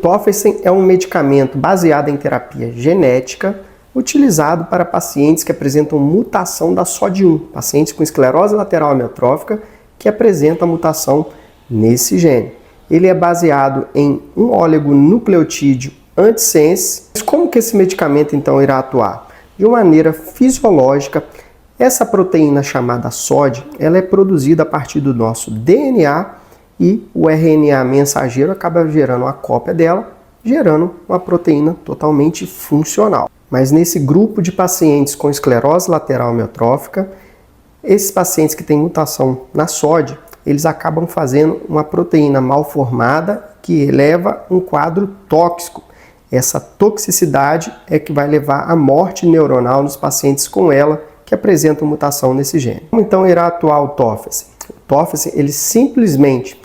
Tofersen é um medicamento baseado em terapia genética, utilizado para pacientes que apresentam mutação da SOD1, pacientes com esclerose lateral amiotrófica que apresentam mutação nesse gene. Ele é baseado em um oligonucleotídeo antissense. Mas como que esse medicamento então irá atuar? De uma maneira fisiológica, essa proteína chamada SOD, ela é produzida a partir do nosso DNA e o RNA mensageiro acaba gerando uma cópia dela, gerando uma proteína totalmente funcional. Mas nesse grupo de pacientes com esclerose lateral amiotrófica, esses pacientes que têm mutação na SOD, eles acabam fazendo uma proteína mal formada que eleva um quadro tóxico. Essa toxicidade é que vai levar à morte neuronal nos pacientes com ela que apresentam mutação nesse gene. Como então irá atuar o Tofersen? O Tofersen, ele simplesmente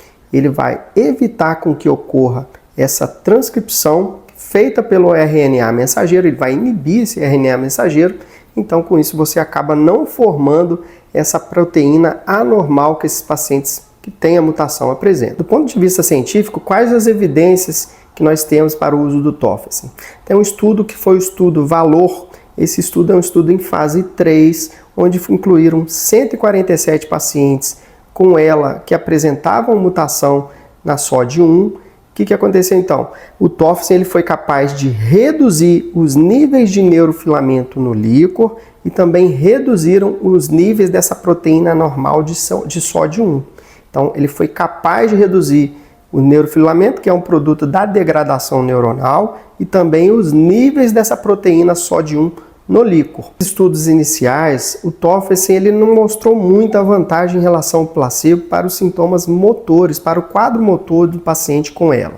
vai evitar com que ocorra essa transcrição feita pelo RNA mensageiro, ele vai inibir esse RNA mensageiro, então com isso você acaba não formando essa proteína anormal que esses pacientes que têm a mutação apresentam. Do ponto de vista científico, quais as evidências que nós temos para o uso do Tofersen? Tem um estudo que foi o estudo VALOR. Esse estudo é um estudo em fase 3, onde incluíram 147 pacientes com ela que apresentavam mutação na SOD1. O que aconteceu então? O Tofersen ele foi capaz de reduzir os níveis de neurofilamento no líquor e também reduziram os níveis dessa proteína normal de SOD1. Então ele foi capaz de reduzir o neurofilamento, que é um produto da degradação neuronal, e também os níveis dessa proteína SOD1 no líquor. Nos estudos iniciais, o Tofersen ele não mostrou muita vantagem em relação ao placebo para os sintomas motores, para o quadro motor do paciente com ela.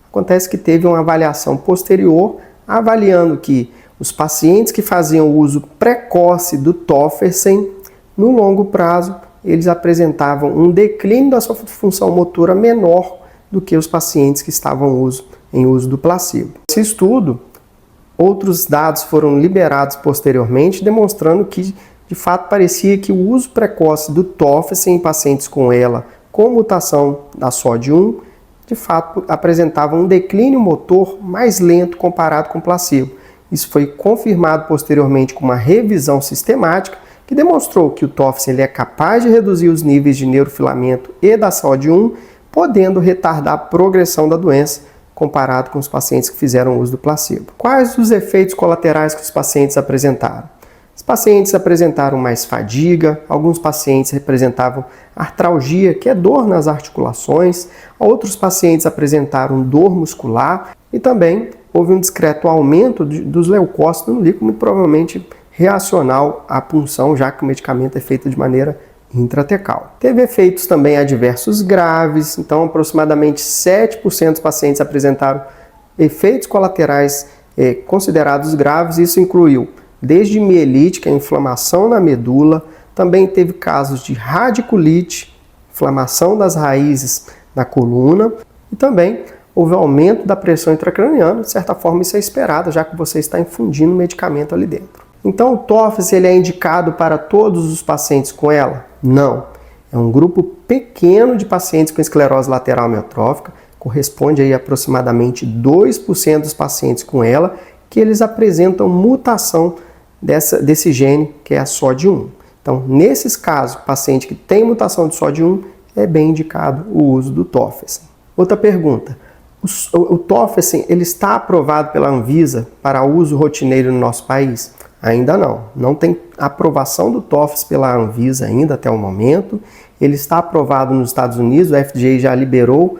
Acontece que teve uma avaliação posterior, avaliando que os pacientes que faziam uso precoce do Tofersen, no longo prazo, eles apresentavam um declínio da sua função motora menor do que os pacientes que estavam em uso do placebo. Esse estudo, outros dados foram liberados posteriormente, demonstrando que, de fato, parecia que o uso precoce do Tofersen em pacientes com ela com mutação da SOD1, de fato, apresentava um declínio motor mais lento comparado com o placebo. Isso foi confirmado posteriormente com uma revisão sistemática que demonstrou que o Tofersen ele é capaz de reduzir os níveis de neurofilamento e da SOD1, podendo retardar a progressão da doença, comparado com os pacientes que fizeram uso do placebo. Quais os efeitos colaterais que os pacientes apresentaram? Os pacientes apresentaram mais fadiga, alguns pacientes apresentavam artralgia, que é dor nas articulações, outros pacientes apresentaram dor muscular e também houve um discreto aumento dos leucócitos no líquido, muito provavelmente reacional à punção, já que o medicamento é feito de maneira intratecal. Teve efeitos também adversos graves, então aproximadamente 7% dos pacientes apresentaram efeitos colaterais considerados graves. Isso incluiu desde mielite, que é inflamação na medula, também teve casos de radiculite, inflamação das raízes na coluna e também houve aumento da pressão intracraniana. De certa forma isso é esperado, já que você está infundindo medicamento ali dentro. Então o Tofersen ele é indicado para todos os pacientes com ela? Não. É um grupo pequeno de pacientes com esclerose lateral amiotrófica, corresponde aí a aproximadamente 2% dos pacientes com ela, que eles apresentam mutação desse gene, que é a SOD1. Então, nesses casos, o paciente que tem mutação de SOD1, é bem indicado o uso do Tofersen. Outra pergunta. O Tofersen ele está aprovado pela Anvisa para uso rotineiro no nosso país? Ainda não. Não tem aprovação do Tofersen pela Anvisa ainda até o momento. Ele está aprovado nos Estados Unidos, o FDA já liberou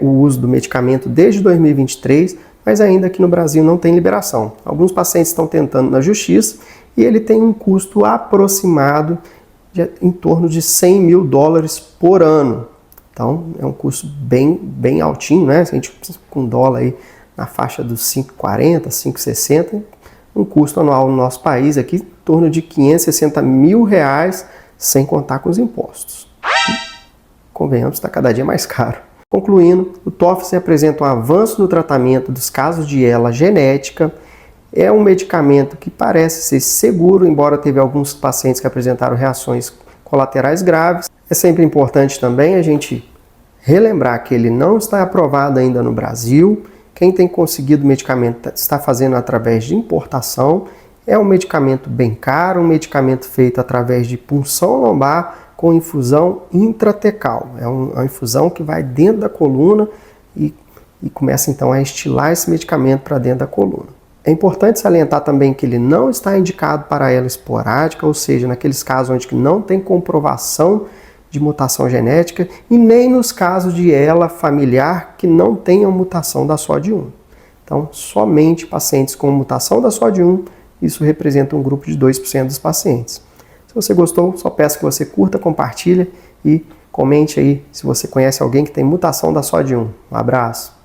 o uso do medicamento desde 2023, mas ainda aqui no Brasil não tem liberação. Alguns pacientes estão tentando na justiça e ele tem um custo aproximado em torno de $100 mil por ano. Então é um custo bem altinho, né? Se a gente com dólar aí na faixa dos 5,40, 5,60, um custo anual no nosso país aqui em torno de R$560 mil, sem contar com os impostos. Convenhamos, está cada dia mais caro. Concluindo, o Tofersen apresenta um avanço no tratamento dos casos de ELA genética. É um medicamento que parece ser seguro, embora teve alguns pacientes que apresentaram reações colaterais graves. É sempre importante também a gente Relembrar que ele não está aprovado ainda no Brasil. Quem tem conseguido o medicamento está fazendo através de importação. É um medicamento bem caro, um medicamento feito através de punção lombar com infusão intratecal. É uma infusão que vai dentro da coluna e começa então a estilar esse medicamento para dentro da coluna. É importante salientar também que ele não está indicado para ela esporádica, ou seja, naqueles casos onde não tem comprovação de mutação genética e nem nos casos de ela familiar que não tenham mutação da SOD1. Então, somente pacientes com mutação da SOD1, isso representa um grupo de 2% dos pacientes. Se você gostou, só peço que você curta, compartilhe e comente aí se você conhece alguém que tem mutação da SOD1. Um abraço!